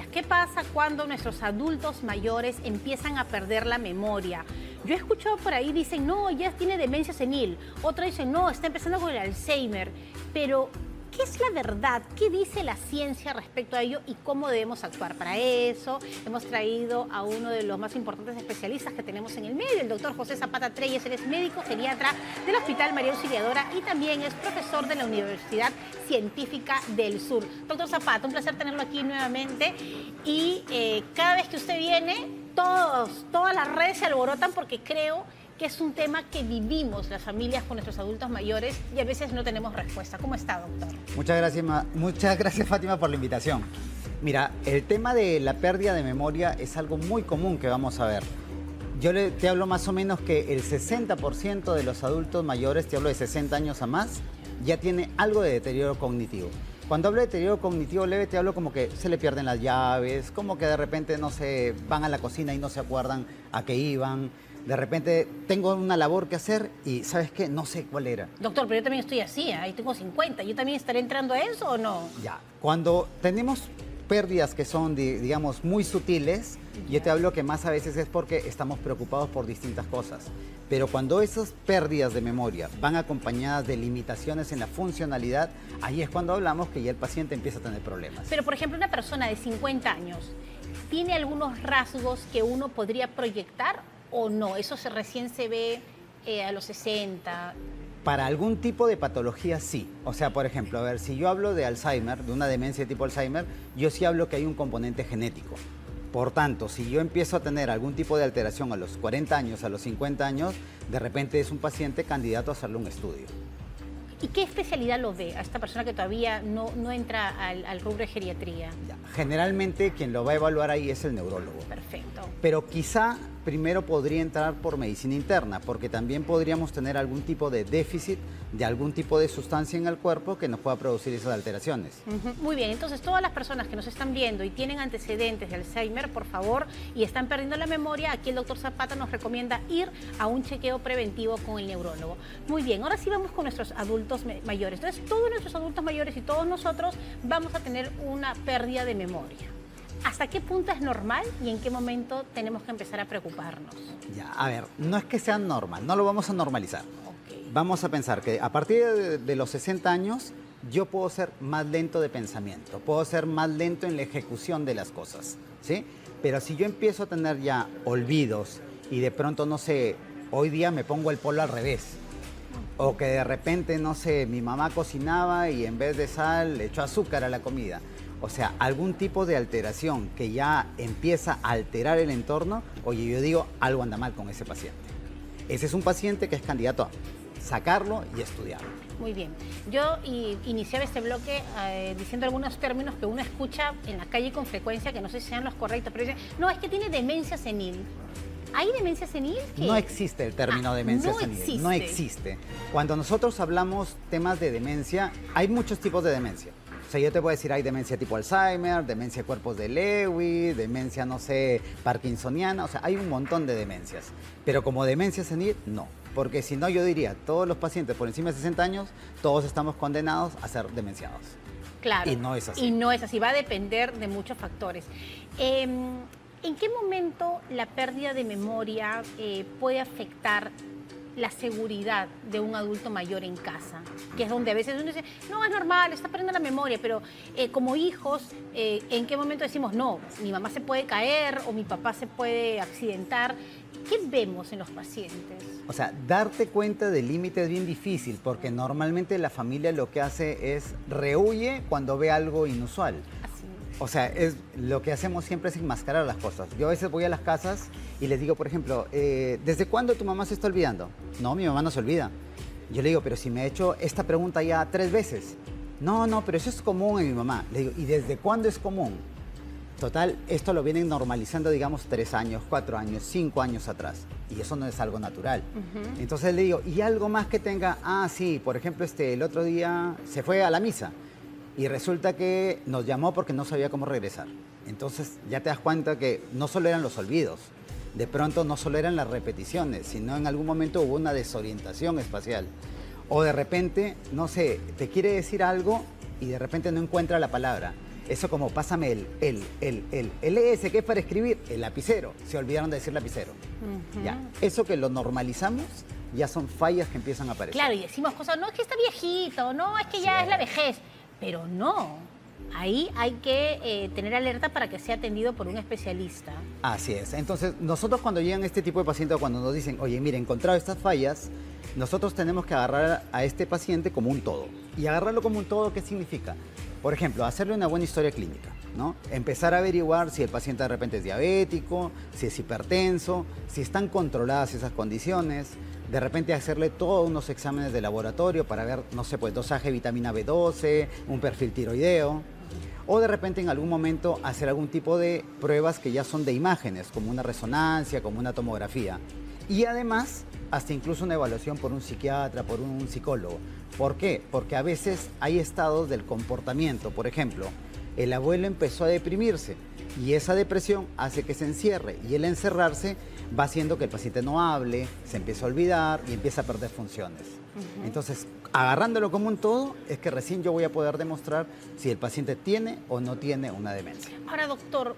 ¿Qué pasa cuando nuestros adultos mayores empiezan a perder la memoria? Yo he escuchado por ahí, dicen, no, ya tiene demencia senil. Otros dicen, no, está empezando con el Alzheimer. Pero, ¿qué es la verdad? ¿Qué dice la ciencia respecto a ello y cómo debemos actuar? Para eso hemos traído a uno de los más importantes especialistas que tenemos en el medio, el doctor José Zapata Treyes. Él es médico geriatra del Hospital María Auxiliadora y también es profesor de la Universidad Científica del Sur. Doctor Zapata, un placer tenerlo aquí nuevamente. Y cada vez que usted viene, todas las redes se alborotan porque creo que es un tema que vivimos las familias con nuestros adultos mayores y a veces no tenemos respuesta. ¿Cómo está, doctor? Muchas gracias, Fátima, por la invitación. Mira, el tema de la pérdida de memoria es algo muy común que vamos a ver. Te hablo más o menos que el 60% de los adultos mayores, te hablo de 60 años a más, ya tiene algo de deterioro cognitivo. Cuando hablo de deterioro cognitivo leve, te hablo como que se le pierden las llaves, como que de repente, no sé, van a la cocina y no se acuerdan a qué iban. De repente tengo una labor que hacer y, ¿sabes qué? No sé cuál era. Doctor, pero yo también estoy así, ahí tengo 50. ¿Yo también estaré entrando a eso o no? Ya, cuando tenemos pérdidas que son, digamos, muy sutiles, yo te hablo que más a veces es porque estamos preocupados por distintas cosas. Pero cuando esas pérdidas de memoria van acompañadas de limitaciones en la funcionalidad, ahí es cuando hablamos que ya el paciente empieza a tener problemas. Pero, por ejemplo, una persona de 50 años, ¿tiene algunos rasgos que uno podría proyectar o no? ¿Eso recién se ve a los 60? Para algún tipo de patología, sí. O sea, por ejemplo, a ver, si yo hablo de Alzheimer, de una demencia de tipo Alzheimer, yo sí hablo que hay un componente genético. Por tanto, si yo empiezo a tener algún tipo de alteración a los 40 años, a los 50 años, de repente es un paciente candidato a hacerle un estudio. ¿Y qué especialidad lo ve a esta persona que todavía no entra al rubro de geriatría? Generalmente quien lo va a evaluar ahí es el neurólogo. Perfecto. Pero quizá primero podría entrar por medicina interna, porque también podríamos tener algún tipo de déficit de algún tipo de sustancia en el cuerpo que nos pueda producir esas alteraciones. Muy bien, entonces todas las personas que nos están viendo y tienen antecedentes de Alzheimer, por favor, y están perdiendo la memoria, aquí el doctor Zapata nos recomienda ir a un chequeo preventivo con el neurólogo. Muy bien, ahora sí vamos con nuestros adultos mayores. Entonces todos nuestros adultos mayores y todos nosotros vamos a tener una pérdida de memoria. ¿Hasta qué punto es normal y en qué momento tenemos que empezar a preocuparnos? Ya, a ver, no es que sea normal, no lo vamos a normalizar. Okay. Vamos a pensar que a partir de los 60 años yo puedo ser más lento de pensamiento, puedo ser más lento en la ejecución de las cosas, ¿sí? Pero si yo empiezo a tener ya olvidos y de pronto, no sé, hoy día me pongo el polo al revés, o que de repente, no sé, mi mamá cocinaba y en vez de sal le echó azúcar a la comida. O sea, algún tipo de alteración que ya empieza a alterar el entorno, oye, yo digo, algo anda mal con ese paciente. Ese es un paciente que es candidato a sacarlo y estudiarlo. Muy bien. Yo iniciaba este bloque diciendo algunos términos que uno escucha en la calle con frecuencia, que no sé si sean los correctos, pero dicen, no, es que tiene demencia senil. ¿Hay demencia senil? No existe el término demencia senil. Existe. No existe. Cuando nosotros hablamos temas de demencia, hay muchos tipos de demencia. O sea, yo te puedo decir, hay demencia tipo Alzheimer, demencia de cuerpos de Lewy, demencia, no sé, parkinsoniana. O sea, hay un montón de demencias. Pero como demencia senil, no. Porque si no, yo diría, todos los pacientes por encima de 60 años, todos estamos condenados a ser demenciados. Claro. Y no es así. Y no es así. Va a depender de muchos factores. ¿En qué momento la pérdida de memoria puede afectar la seguridad de un adulto mayor en casa? Que es donde a veces uno dice, no, es normal, está perdiendo la memoria, pero como hijos, ¿en qué momento decimos, no, mi mamá se puede caer o mi papá se puede accidentar? ¿Qué vemos en los pacientes? O sea, darte cuenta del límite es bien difícil porque normalmente la familia lo que hace es rehuye cuando ve algo inusual. O sea, lo que hacemos siempre es enmascarar las cosas. Yo a veces voy a las casas y les digo, por ejemplo, ¿desde cuándo tu mamá se está olvidando? No, mi mamá no se olvida. Yo le digo, pero si me he hecho esta pregunta ya 3 veces. No, pero eso es común en mi mamá. Le digo, ¿y desde cuándo es común? Total, esto lo vienen normalizando, digamos, 3 años, 4 años, 5 años atrás. Y eso no es algo natural. Entonces le digo, ¿y algo más que tenga? Ah, sí, por ejemplo, el otro día se fue a la misa. Y resulta que nos llamó porque no sabía cómo regresar. Entonces ya te das cuenta que no solo eran los olvidos, de pronto no solo eran las repeticiones, sino en algún momento hubo una desorientación espacial. O de repente, no sé, te quiere decir algo y de repente no encuentra la palabra. Eso como pásame el S que es para escribir, el lapicero. Se olvidaron de decir lapicero. Ya, eso que lo normalizamos ya son fallas que empiezan a aparecer. Claro, y decimos cosas, no, es que está viejito, no, es que ya es la vejez. Pero no, ahí hay que tener alerta para que sea atendido por un especialista. Así es. Entonces, nosotros cuando llegan este tipo de pacientes, cuando nos dicen, oye, mire, he encontrado estas fallas, nosotros tenemos que agarrar a este paciente como un todo. Y agarrarlo como un todo, ¿qué significa? Por ejemplo, hacerle una buena historia clínica, ¿no? Empezar a averiguar si el paciente de repente es diabético, si es hipertenso, si están controladas esas condiciones. De repente hacerle todos unos exámenes de laboratorio para ver, no sé, pues dosaje de vitamina B12, un perfil tiroideo. O de repente en algún momento hacer algún tipo de pruebas que ya son de imágenes, como una resonancia, como una tomografía. Y además, hasta incluso una evaluación por un psiquiatra, por un psicólogo. ¿Por qué? Porque a veces hay estados del comportamiento. Por ejemplo, el abuelo empezó a deprimirse y esa depresión hace que se encierre. Y el encerrarse va haciendo que el paciente no hable, se empieza a olvidar y empieza a perder funciones. Entonces, agarrándolo como un todo, es que recién yo voy a poder demostrar si el paciente tiene o no tiene una demencia. Ahora, doctor,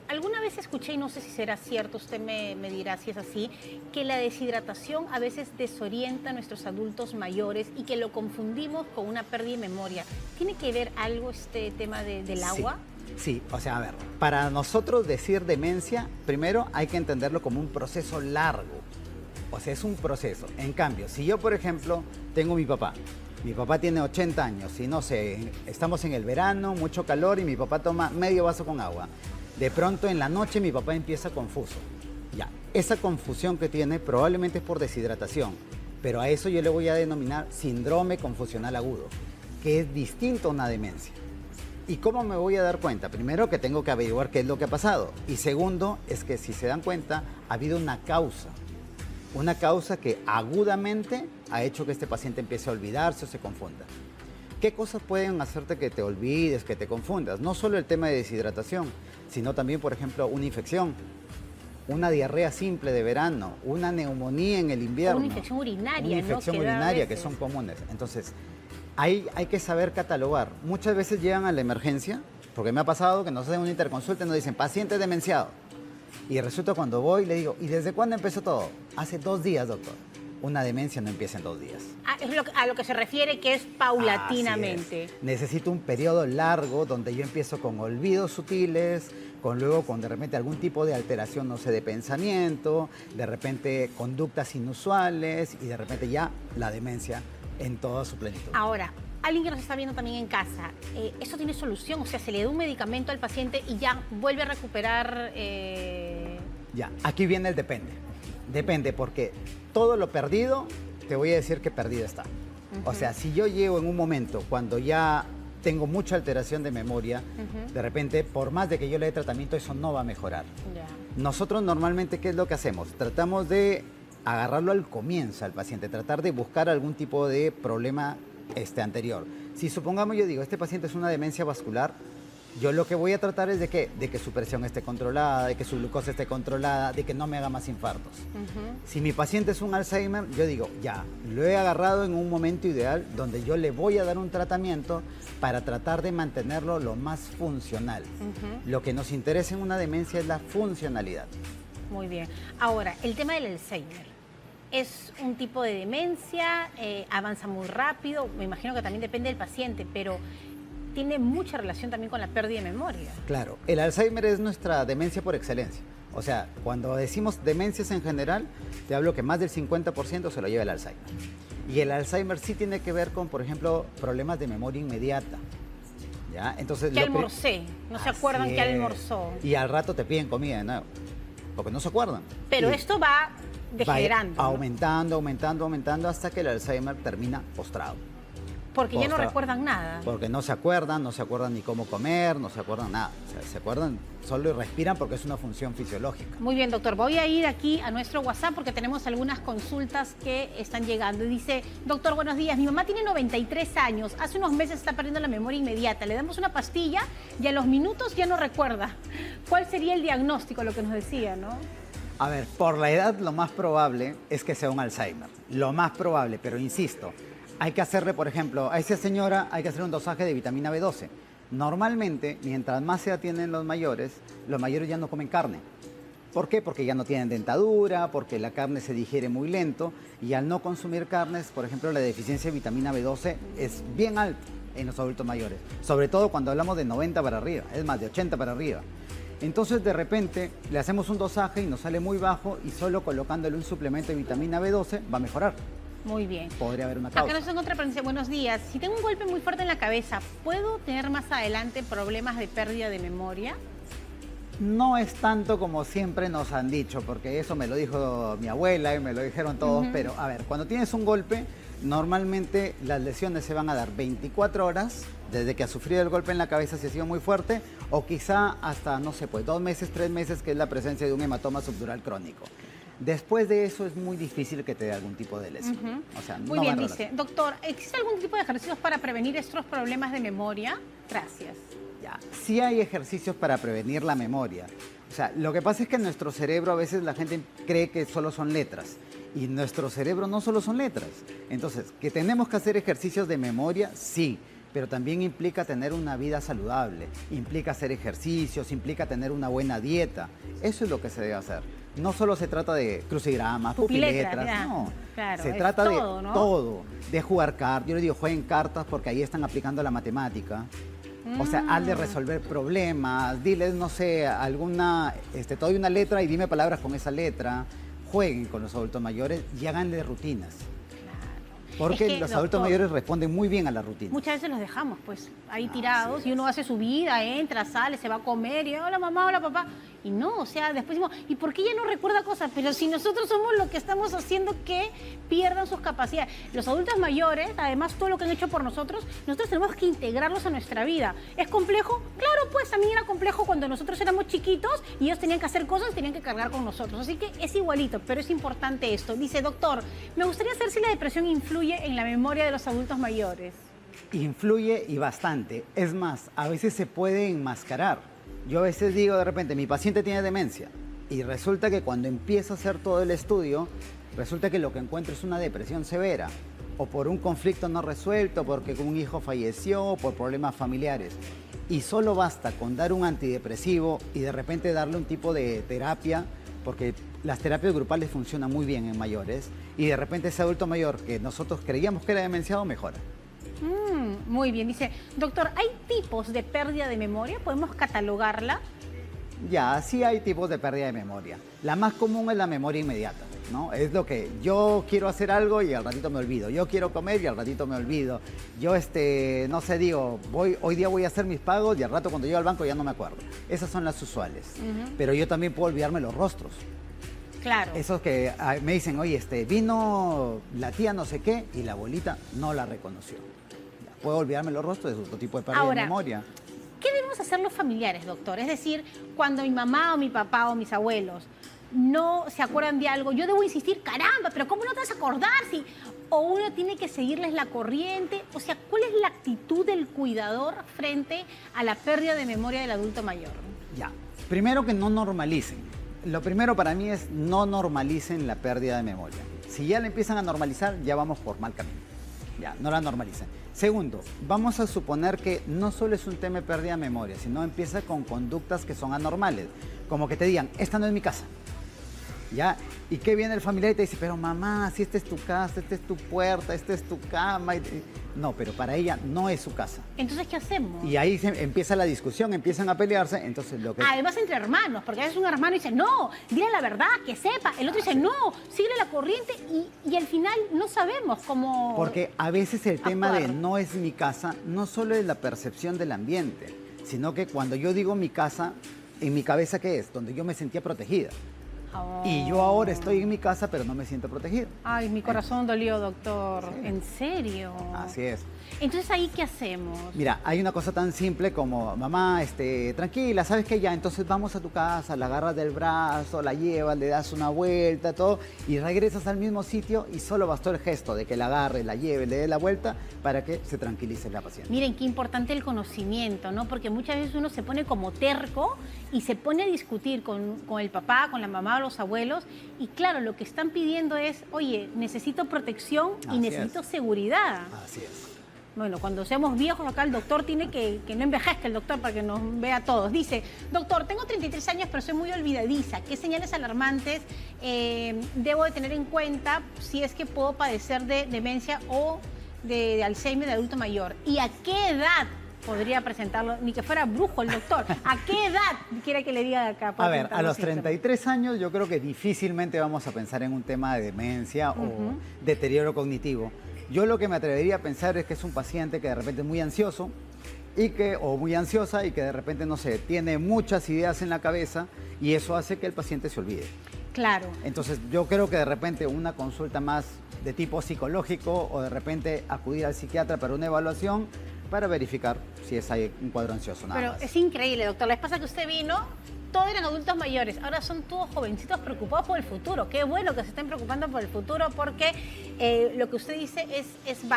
alguna vez escuché, y no sé si será cierto, usted me dirá si es así, que la deshidratación a veces desorienta a nuestros adultos mayores y que lo confundimos con una pérdida de memoria. ¿Tiene que ver algo este tema del agua? Sí, o sea, a ver, para nosotros decir demencia, primero hay que entenderlo como un proceso largo. O sea, es un proceso. En cambio, si yo, por ejemplo, tengo mi papá tiene 80 años y no sé, estamos en el verano, mucho calor y mi papá toma medio vaso con agua. De pronto en la noche mi papá empieza confuso. Ya, esa confusión que tiene probablemente es por deshidratación, pero a eso yo le voy a denominar síndrome confusional agudo, que es distinto a una demencia. ¿Y cómo me voy a dar cuenta? Primero que tengo que averiguar qué es lo que ha pasado. Y segundo, es que si se dan cuenta, ha habido una causa que agudamente ha hecho que este paciente empiece a olvidarse o se confunda. ¿Qué cosas pueden hacerte que te olvides, que te confundas? No solo el tema de deshidratación, sino también, por ejemplo, una infección, una diarrea simple de verano, una neumonía en el invierno. Una infección urinaria, una infección urinaria, que son comunes. Entonces, hay que saber catalogar. Muchas veces llegan a la emergencia, porque me ha pasado que nos hacen una interconsulta y nos dicen, paciente demenciado. Y resulta cuando voy, le digo, ¿y desde cuándo empezó todo? Hace 2 días, doctor. Una demencia no empieza en 2 días. Es a lo que se refiere que es paulatinamente. Necesito un periodo largo donde yo empiezo con olvidos sutiles, luego con de repente algún tipo de alteración, no sé, de pensamiento, de repente conductas inusuales y de repente ya la demencia en toda su plenitud. Ahora, alguien que nos está viendo también en casa, ¿eso tiene solución? O sea, ¿se le da un medicamento al paciente y ya vuelve a recuperar? Ya, aquí viene el depende. Depende, porque todo lo perdido, te voy a decir que perdido está. O sea, si yo llego en un momento cuando ya tengo mucha alteración de memoria, de repente, por más de que yo le dé tratamiento, eso no va a mejorar. Nosotros normalmente, ¿qué es lo que hacemos? Tratamos de agarrarlo al comienzo al paciente, tratar de buscar algún tipo de problema anterior. Si supongamos, yo digo, este paciente es una demencia vascular, yo lo que voy a tratar es de que su presión esté controlada, de que su glucosa esté controlada, de que no me haga más infartos. Si mi paciente es un Alzheimer, yo digo, ya, lo he agarrado en un momento ideal donde yo le voy a dar un tratamiento para tratar de mantenerlo lo más funcional. Lo que nos interesa en una demencia es la funcionalidad. Muy bien. Ahora, el tema del Alzheimer. Es un tipo de demencia, avanza muy rápido, me imagino que también depende del paciente, pero tiene mucha relación también con la pérdida de memoria. Claro, el Alzheimer es nuestra demencia por excelencia. O sea, cuando decimos demencias en general, te hablo que más del 50% se lo lleva el Alzheimer. Y el Alzheimer sí tiene que ver con, por ejemplo, problemas de memoria inmediata. ¿Ya? Entonces, que almorcé, no se acuerdan que almorzó. Y al rato te piden comida de nuevo, porque no se acuerdan. Pero esto va degenerando. Va aumentando, aumentando, aumentando hasta que el Alzheimer termina postrado. Porque ya no recuerdan nada. Porque no se acuerdan ni cómo comer, no se acuerdan nada. O sea, se acuerdan solo y respiran porque es una función fisiológica. Muy bien, doctor. Voy a ir aquí a nuestro WhatsApp porque tenemos algunas consultas que están llegando. Y dice, doctor, buenos días. Mi mamá tiene 93 años. Hace unos meses está perdiendo la memoria inmediata. Le damos una pastilla y a los minutos ya no recuerda. ¿Cuál sería el diagnóstico, lo que nos decía, no? A ver, por la edad lo más probable es que sea un Alzheimer. Lo más probable, pero insisto, hay que hacerle, por ejemplo, a esa señora hay que hacer un dosaje de vitamina B12. Normalmente, mientras más se atienden los mayores ya no comen carne. ¿Por qué? Porque ya no tienen dentadura, porque la carne se digiere muy lento y al no consumir carnes, por ejemplo, la deficiencia de vitamina B12 es bien alta en los adultos mayores, sobre todo cuando hablamos de 90 para arriba, es más de 80 para arriba. Entonces, de repente, le hacemos un dosaje y nos sale muy bajo y solo colocándole un suplemento de vitamina B12 va a mejorar. Muy bien. Podría haber una causa. Acá nos tengo otra pregunta. Buenos días. Si tengo un golpe muy fuerte en la cabeza, ¿puedo tener más adelante problemas de pérdida de memoria? No es tanto como siempre nos han dicho, porque eso me lo dijo mi abuela y me lo dijeron todos, pero a ver, cuando tienes un golpe, normalmente las lesiones se van a dar 24 horas desde que has sufrido el golpe en la cabeza si ha sido muy fuerte, o quizá hasta, no sé, pues 2 meses, 3 meses, que es la presencia de un hematoma subdural crónico. Después de eso es muy difícil que te dé algún tipo de lesión. O sea, muy no bien, va a dice, doctor, ¿existe algún tipo de ejercicios para prevenir estos problemas de memoria? Gracias. Ya, sí hay ejercicios para prevenir la memoria. O sea, lo que pasa es que en nuestro cerebro a veces la gente cree que solo son letras. Y nuestro cerebro no solo son letras. Entonces, que tenemos que hacer ejercicios de memoria, sí. Pero también implica tener una vida saludable. Implica hacer ejercicios, implica tener una buena dieta. Eso es lo que se debe hacer. No solo se trata de crucigramas, pupiletras, no. Claro, se trata todo, de ¿no? todo. De jugar cartas. Yo le digo, jueguen cartas porque ahí están aplicando la matemática. O sea, haz de resolver problemas, diles, no sé, te doy una letra y dime palabras con esa letra. Jueguen con los adultos mayores y háganle rutinas. Porque los adultos mayores responden muy bien a la rutina. Muchas veces los dejamos, pues, ahí tirados, y uno hace su vida, entra, sale, se va a comer, y hola mamá, hola papá. Y no, o sea, después decimos, ¿y por qué ella no recuerda cosas? Pero si nosotros somos los que estamos haciendo que pierdan sus capacidades. Los adultos mayores, además, todo lo que han hecho por nosotros tenemos que integrarlos a nuestra vida. ¿Es complejo? Claro, pues, también era complejo cuando nosotros éramos chiquitos y ellos tenían que hacer cosas y tenían que cargar con nosotros. Así que es igualito, pero es importante esto. Dice, doctor, me gustaría saber si la depresión influye en la memoria de los adultos mayores. Influye y bastante. Es más, a veces se puede enmascarar. Yo a veces digo de repente, mi paciente tiene demencia y resulta que cuando empiezo a hacer todo el estudio, resulta que lo que encuentro es una depresión severa o por un conflicto no resuelto, porque un hijo falleció, por problemas familiares. Y solo basta con dar un antidepresivo y de repente darle un tipo de terapia, porque las terapias grupales funcionan muy bien en mayores, y de repente ese adulto mayor que nosotros creíamos que era demenciado mejora. Muy bien, dice, doctor, ¿hay tipos de pérdida de memoria? ¿Podemos catalogarla? Ya, sí hay tipos de pérdida de memoria. La más común es la memoria inmediata, ¿no? Es lo que yo quiero hacer algo y al ratito me olvido. Yo quiero comer y al ratito me olvido. Yo, no sé, digo, hoy día voy a hacer mis pagos y al rato cuando llego al banco ya no me acuerdo. Esas son las usuales. Pero yo también puedo olvidarme los rostros. Claro. Esos que me dicen, oye, vino la tía no sé qué y la abuelita no la reconoció. Puedo olvidarme los rostros, es otro tipo de pérdida de memoria. ¿Qué debemos hacer los familiares, doctor? Es decir, cuando mi mamá o mi papá o mis abuelos no se acuerdan de algo, yo debo insistir, caramba, pero ¿cómo no te vas a acordar? O uno tiene que seguirles la corriente. O sea, ¿cuál es la actitud del cuidador frente a la pérdida de memoria del adulto mayor? Ya, primero que no normalicen. Lo primero para mí es no normalicen la pérdida de memoria. Si ya la empiezan a normalizar, ya vamos por mal camino. Ya, no la normalicen. Segundo, vamos a suponer que no solo es un tema de pérdida de memoria, sino empieza con conductas que son anormales. Como que te digan, esta no es mi casa. ¿Ya? ¿Y qué viene el familiar y te dice, pero mamá, si esta es tu casa, esta es tu puerta, esta es tu cama? No, pero para ella no es su casa. Entonces, ¿qué hacemos? Y ahí empieza la discusión, empiezan a pelearse, entonces lo que... Además entre hermanos, porque a veces un hermano dice, no, dile la verdad, que sepa. El otro dice, no, sigue la corriente y al final no sabemos cómo... Porque a veces el tema de no es mi casa, no solo es la percepción del ambiente, sino que cuando yo digo mi casa, en mi cabeza, ¿qué es? Donde yo me sentía protegida. Y yo ahora estoy en mi casa, pero no me siento protegido. Ay, mi corazón dolió, doctor. Sí. ¿En serio? Así es. Entonces, ¿ahí qué hacemos? Mira, hay una cosa tan simple como, mamá, tranquila, ¿sabes qué? Ya, entonces vamos a tu casa, la agarras del brazo, la llevas, le das una vuelta, todo, y regresas al mismo sitio y solo bastó el gesto de que la agarre, la lleve, le dé la vuelta para que se tranquilice la paciente. Miren, qué importante el conocimiento, ¿no? Porque muchas veces uno se pone como terco y se pone a discutir con el papá, con la mamá o los abuelos, y claro, lo que están pidiendo es, oye, necesito protección y necesito seguridad. Así es. Bueno, cuando seamos viejos acá el doctor tiene que no envejezca el doctor para que nos vea a todos. Dice, doctor, tengo 33 años pero soy muy olvidadiza. ¿Qué señales alarmantes debo de tener en cuenta si es que puedo padecer de demencia o de Alzheimer de adulto mayor? ¿Y a qué edad podría presentarlo? Ni que fuera brujo el doctor. ¿A qué edad quiere que le diga acá? A ver, a los 33 años yo creo que difícilmente vamos a pensar en un tema de demencia o deterioro cognitivo. Yo lo que me atrevería a pensar es que es un paciente que de repente es muy ansioso o muy ansiosa y que de repente, no sé, tiene muchas ideas en la cabeza y eso hace que el paciente se olvide. Claro. Entonces yo creo que de repente una consulta más de tipo psicológico o de repente acudir al psiquiatra para una evaluación para verificar si es ahí un cuadro ansioso. Pero es increíble, doctor. La vez pasada que usted vino, todos eran adultos mayores. Ahora son todos jovencitos preocupados por el futuro. Qué bueno que se estén preocupando por el futuro porque lo que usted dice es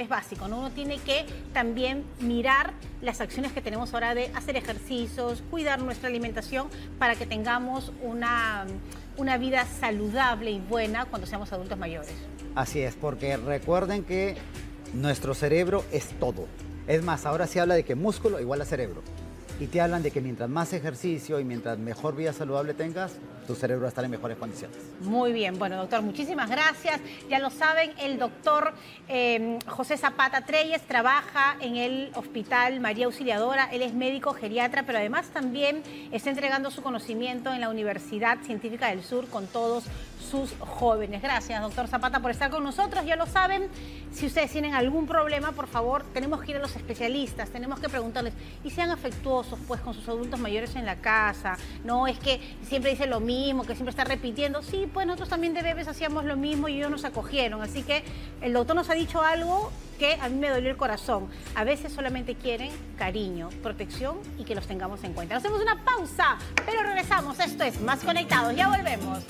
básico, ¿no? Uno tiene que también mirar las acciones que tenemos ahora de hacer ejercicios, cuidar nuestra alimentación para que tengamos una vida saludable y buena cuando seamos adultos mayores. Así es, porque recuerden que nuestro cerebro es todo. Es más, ahora se habla de que músculo igual a cerebro. Y te hablan de que mientras más ejercicio y mientras mejor vida saludable tengas, tu cerebro va a estar en mejores condiciones. Muy bien. Bueno, doctor, muchísimas gracias. Ya lo saben, el doctor José Zapata Treyes trabaja en el Hospital María Auxiliadora. Él es médico geriatra, pero además también está entregando su conocimiento en la Universidad Científica del Sur con todos sus jóvenes. Gracias, doctor Zapata, por estar con nosotros. Ya lo saben, si ustedes tienen algún problema, por favor, tenemos que ir a los especialistas, tenemos que preguntarles. Y sean afectuosos, pues, con sus adultos mayores en la casa. No es que siempre dice lo mismo, que siempre está repitiendo. Sí, pues nosotros también de bebés hacíamos lo mismo y ellos nos acogieron. Así que el doctor nos ha dicho algo que a mí me dolió el corazón. A veces solamente quieren cariño, protección y que los tengamos en cuenta. Hacemos una pausa, pero regresamos. Esto es Más Conectados. Ya volvemos.